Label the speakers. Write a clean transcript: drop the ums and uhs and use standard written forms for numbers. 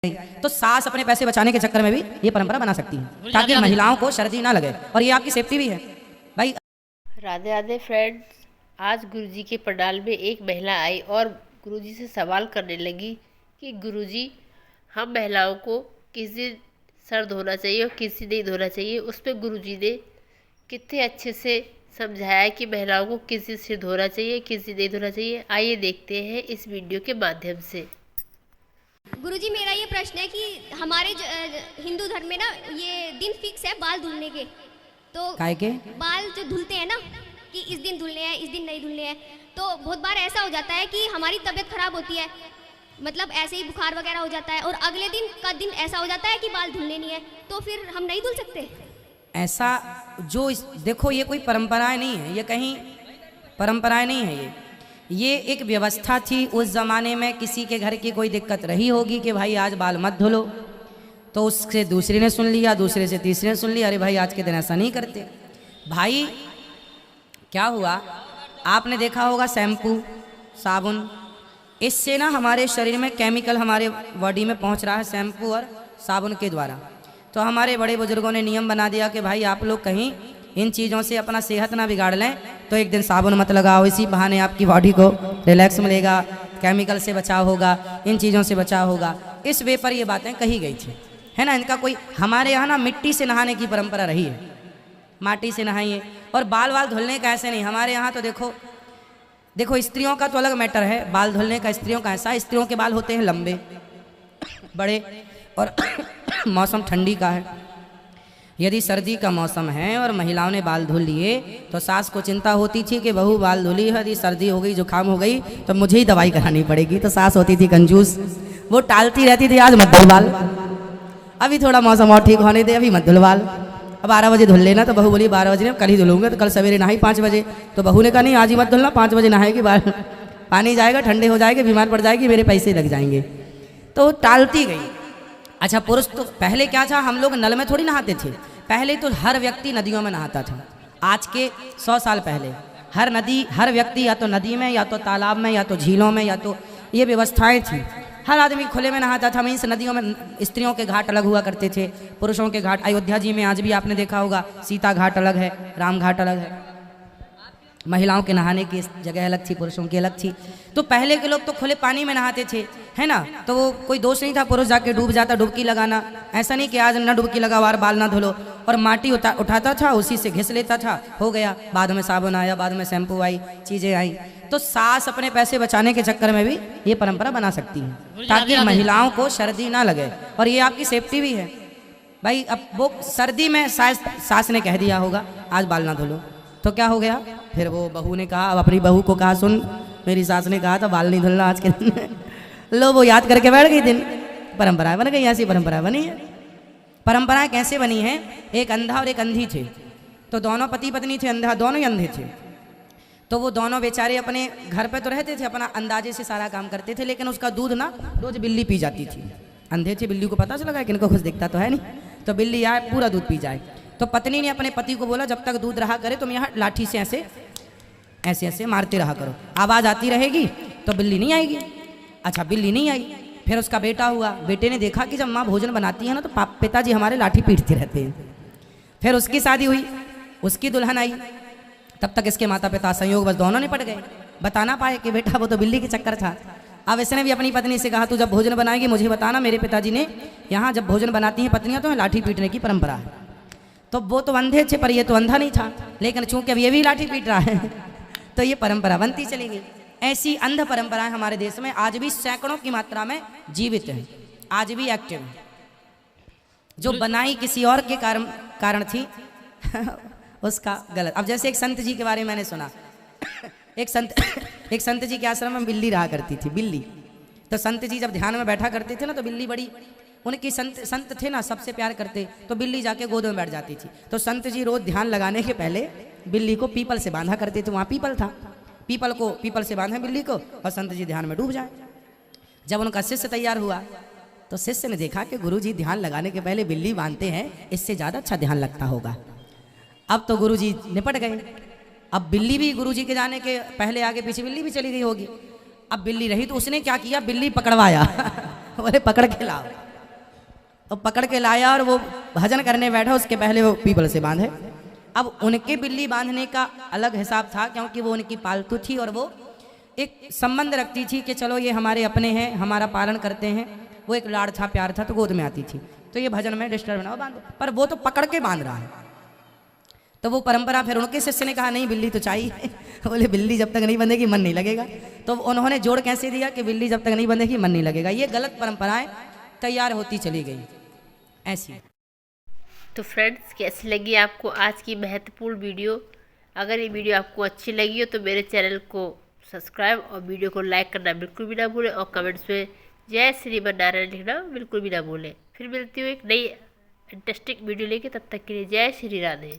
Speaker 1: तो सास अपने पैसे बचाने के चक्कर में भी ये परंपरा बना सकती है ताकि महिलाओं को सर्दी ना लगे और ये आपकी सेफ्टी भी है भाई।
Speaker 2: राधे राधे फ्रेंड्स, आज गुरुजी के पंडाल में एक महिला आई और गुरुजी से सवाल करने लगी कि गुरुजी, हम महिलाओं को किस दिन सर धोना चाहिए और किस दिन नहीं धोना चाहिए। उस पर गुरुजी ने कितने अच्छे से समझाया कि महिलाओं को किस दिन सिर धोना चाहिए, किस दिन नहीं धोना चाहिए। आइए देखते हैं इस वीडियो के माध्यम से।
Speaker 3: गुरुजी, मेरा ये प्रश्न है कि हमारे हिंदू धर्म में ना ये दिन फिक्स है बाल धुलने के, तो
Speaker 1: काय के
Speaker 3: बाल जो धुलते हैं ना कि इस दिन धुलने हैं, इस दिन नहीं धुलने हैं, तो बहुत बार ऐसा हो जाता है कि हमारी तबीयत खराब होती है, मतलब ऐसे ही बुखार वगैरह हो जाता है और अगले दिन का दिन ऐसा हो जाता है कि बाल धुलने नहीं है, तो फिर हम नहीं धुल सकते।
Speaker 1: ऐसा देखो, ये कोई परंपराएं नहीं है, ये कहीं परंपराएं नहीं है, ये एक व्यवस्था थी। उस ज़माने में किसी के घर की कोई दिक्कत रही होगी कि भाई आज बाल मत धुलो, तो उससे दूसरे ने सुन लिया, दूसरे से तीसरे ने सुन लिया, अरे भाई आज के दिन ऐसा नहीं करते। भाई क्या हुआ, आपने देखा होगा शैम्पू, साबुन, इससे ना हमारे शरीर में केमिकल हमारे बॉडी में पहुंच रहा है शैम्पू और साबुन के द्वारा। तो हमारे बड़े बुजुर्गों ने नियम बना दिया कि भाई आप लोग कहीं इन चीज़ों से अपना सेहत ना बिगाड़ लें, तो एक दिन साबुन मत लगाओ, इसी बहाने आपकी बॉडी को रिलैक्स मिलेगा, केमिकल से बचाव होगा, इन चीज़ों से बचाव होगा। इस वे पर ये बातें कही गई थी, है ना। इनका कोई, हमारे यहाँ ना मिट्टी से नहाने की परंपरा रही है, माटी से नहाइए। और बाल वाल धुलने का ऐसे नहीं, हमारे यहाँ तो देखो स्त्रियों का तो अलग मैटर है, बाल धुलने का स्त्रियों का ऐसा, स्त्रियों के बाल होते हैं लंबे बड़े, और मौसम ठंडी का है, यदि सर्दी का मौसम है और महिलाओं ने बाल धुल लिए तो सास को चिंता होती थी कि बहू बाल धुली है, यदि सर्दी हो गई, जुकाम हो गई तो मुझे ही दवाई करानी पड़ेगी। तो सास होती थी कंजूस, वो टालती रहती थी, आज मत धुल बाल, अभी थोड़ा मौसम और ठीक होने दे, अभी मत धुल बाल, अब 12 बजे धुल लेना। तो बहू बोली 12 बजे कल ही धुलूंगा, तो कल सवेरे नहाई 5 बजे। तो बहू ने कहा नहीं आज ही मत धुलना, 5 बजे नहाएगी, बाल पानी जाएगा, ठंडे हो जाएगी, बीमार पड़ जाएगी, मेरे पैसे लग जाएंगे। तो टालती गई। अच्छा, पुरुष तो पहले क्या था, हम लोग नल में थोड़ी नहाते थे, पहले तो हर व्यक्ति नदियों में नहाता था। आज के 100 साल पहले हर व्यक्ति या तो नदी में, या तो तालाब में, या तो झीलों में, या तो ये व्यवस्थाएं थी। हर आदमी खुले में नहाता था। मीन्स नदियों में स्त्रियों के घाट अलग हुआ करते थे, पुरुषों के घाट। अयोध्या जी में आज भी आपने देखा होगा, सीता घाट अलग है, राम घाट अलग है, महिलाओं के नहाने की जगह अलग थी, पुरुषों की अलग थी। तो पहले के लोग तो खुले पानी में नहाते थे, है ना। तो वो कोई दोष नहीं था पुरुष जाके डूब जाता, डुबकी लगाना, ऐसा नहीं कि आज न डुबकी लगा बार बाल ना धुलो। और माटी उठाता था, उसी से घिस लेता था, हो गया। बाद में साबुन आया, बाद में शैम्पू आई, चीज़ें आई। तो सास अपने पैसे बचाने के चक्कर में भी ये परंपरा बना सकती है ताकि महिलाओं को सर्दी ना लगे और ये आपकी सेफ्टी भी है भाई। अब वो सर्दी में सास ने कह दिया होगा आज बाल ना धुलो, तो क्या हो गया, फिर वो बहू ने कहा, अब अपनी बहू को कहा, सुन मेरी सास ने कहा था बाल नहीं धुलना आज के दिन लो, वो याद करके बैठ गई, दिन परंपराएं बन गई। ऐसी परंपरा बनी है। परंपराएं कैसे बनी है, एक अंधा और एक अंधी थे, तो दोनों पति पत्नी थे, अंधा, दोनों ही अंधे थे। तो वो दोनों बेचारे अपने घर पे तो रहते थे, अपना अंदाजे से सारा काम करते थे, लेकिन उसका दूध ना रोज बिल्ली पी जाती थी। अंधे थे, बिल्ली को पता चला कि इनको कुछ दिखता तो है नहीं, तो बिल्ली आए पूरा दूध पी जाए। तो पत्नी ने अपने पति को बोला, जब तक दूध रहा करे तुम यहाँ लाठी से ऐसे ऐसे ऐसे मारते रहा करो, आवाज़ आती रहेगी तो बिल्ली नहीं आएगी। अच्छा, बिल्ली नहीं आई। फिर उसका बेटा हुआ, बेटे ने देखा कि जब माँ भोजन बनाती है ना तो पिताजी हमारे लाठी पीटते रहते हैं। फिर उसकी शादी हुई, उसकी दुल्हन आई, तब तक इसके माता पिता संयोग बस दोनों निपट गए, बता ना पाए कि बेटा वो तो बिल्ली के चक्कर था। अब इसने भी अपनी पत्नी से कहा, तू जब भोजन बनाएगी मुझे बताना, मेरे पिताजी ने यहाँ जब भोजन बनाती हैं पत्नियाँ तो लाठी पीटने की परंपरा है। तो वो तो अंधे थे पर ये तो अंधा नहीं था, लेकिन चूंकि अब ये भी लाठी पीट रहा है तो ये परंपरा बनती चली गई। ऐसी अंध परंपराएं हमारे देश में आज भी सैकड़ों की मात्रा में जीवित हैं, आज भी एक्टिव हैं। जो बनाई किसी और के कारण थी उसका गलत। अब जैसे एक संत जी के बारे में मैंने सुना, एक संत जी के आश्रम में बिल्ली रहा करती थी, बिल्ली। तो संत जी जब ध्यान में बैठा करते थे ना तो बिल्ली बड़ी, उनकी संत थे ना, सबसे प्यार करते, तो बिल्ली जाके गोद में बैठ जाती थी। तो संत जी रोज ध्यान लगाने के पहले बिल्ली को पीपल से बांधा करते थे, वहाँ पीपल था, पीपल से बांधा बिल्ली को और संत जी ध्यान में डूब जाए। जब उनका शिष्य तैयार हुआ तो शिष्य ने देखा कि गुरुजी ध्यान लगाने के पहले बिल्ली बांधते हैं, इससे ज़्यादा अच्छा ध्यान लगता होगा। अब तो गुरुजी निपट गए, अब बिल्ली भी गुरुजी के जाने के पहले आगे पीछे बिल्ली भी चली गई होगी। अब बिल्ली रही तो उसने क्या किया, बिल्ली पकड़वाया बोले पकड़ के लाओ, और पकड़ के लाया और वो भजन करने बैठा, उसके पहले वो पीपल से बांधे। अब उनके बिल्ली बांधने का अलग हिसाब था, क्योंकि वो उनकी पालतू थी और वो एक संबंध रखती थी कि चलो ये हमारे अपने हैं, हमारा पालन करते हैं। वो एक लाड़ था, प्यार था, तो गोद में आती थी, तो ये भजन में डिस्टर्ब ना हो, बांधो। पर वो तो पकड़ के बांध रहा है, तो वो परंपरा फिर उनके शिष्य ने कहा नहीं बिल्ली तो चाहिए। बोले बिल्ली जब तक नहीं बंधेगी मन नहीं लगेगा। तो उन्होंने जोड़ कैसे दिया कि बिल्ली जब तक नहीं बंधेगी मन नहीं लगेगा। ये गलत परंपराएं तैयार होती चली गई ऐसी।
Speaker 2: तो फ्रेंड्स, कैसी लगी आपको आज की महत्वपूर्ण वीडियो? अगर ये वीडियो आपको अच्छी लगी हो तो मेरे चैनल को सब्सक्राइब और वीडियो को लाइक करना बिल्कुल भी ना भूलें, और कमेंट्स में जय श्रीमन नारायण लिखना बिल्कुल भी ना भूलें। फिर मिलती हूँ एक नई इंटरेस्टिंग वीडियो लेके, तब तक के लिए जय श्री राधे।